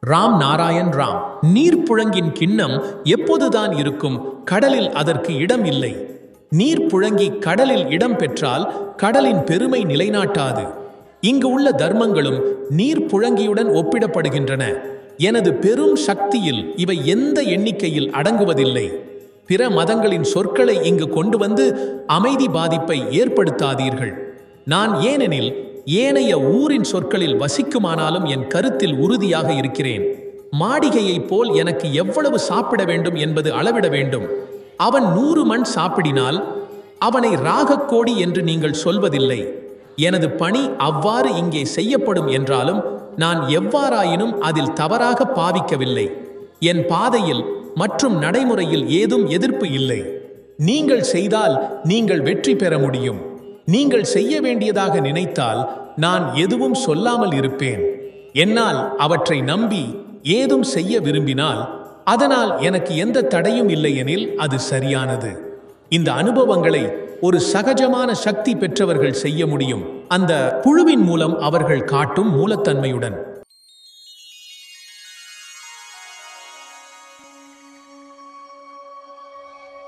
ராம் நாராயண் ராம். நீர்ப்புழங்கின் கிண்ணம் எப்போதுதான் இருக்கும், கடலில் அதற்கு இடம் இல்லை. நீர்ப்புழங்கி கடலில் இடம் பெற்றால் கடலின் பெருமை நிலைநாட்டாது. இங்கு உள்ள தர்மங்களும் நீர்ப்புழங்கியுடன் ஒப்பிடப்படுகின்றன. எனது பெரும் சக்தியில் இவை எந்த எண்ணிக்கையில் அடங்குவதில்லை. பிற மதங்களின் சொற்களை இங்கு கொண்டு வந்து அமைதி பாதிப்பை ஏற்படுத்தாதீர்கள். நான் ஏனெனில் ஏனைய ஊரின் சொற்களில் வசிக்குமானாலும் என் கருத்தில் உறுதியாக இருக்கிறேன். மாடிகையைப் போல் எனக்கு எவ்வளவு சாப்பிட வேண்டும் என்பது அளவிட வேண்டும். அவன் 100 மண் சாப்பிடினால் அவனை ராகக்கோடி என்று நீங்கள் சொல்வதில்லை. எனது பணி அவ்வாறு இங்கே செய்யப்படும் என்றாலும் நான் எவ்வாறாயினும் அதில் தவறாக பாவிக்கவில்லை. என் பாதையில் மற்றும் நடைமுறையில் ஏதும் எதிர்ப்பு இல்லை. நீங்கள் செய்தால் நீங்கள் வெற்றி பெற முடியும். நீங்கள் செய்ய வேண்டியதாக நினைத்தால் நான் எதுவும் சொல்லாமல் இருப்பேன். என்னால் அவற்றை நம்பி ஏதும் செய்ய விரும்பினால் அதனால் எனக்கு எந்த தடையும் இல்லையெனில் அது சரியானது. இந்த அனுபவங்களை ஒரு சகஜமான சக்தி பெற்றவர்கள் செய்ய முடியும், அந்த குழுவின் மூலம் அவர்கள் காட்டும் மூலத்தன்மையுடன்.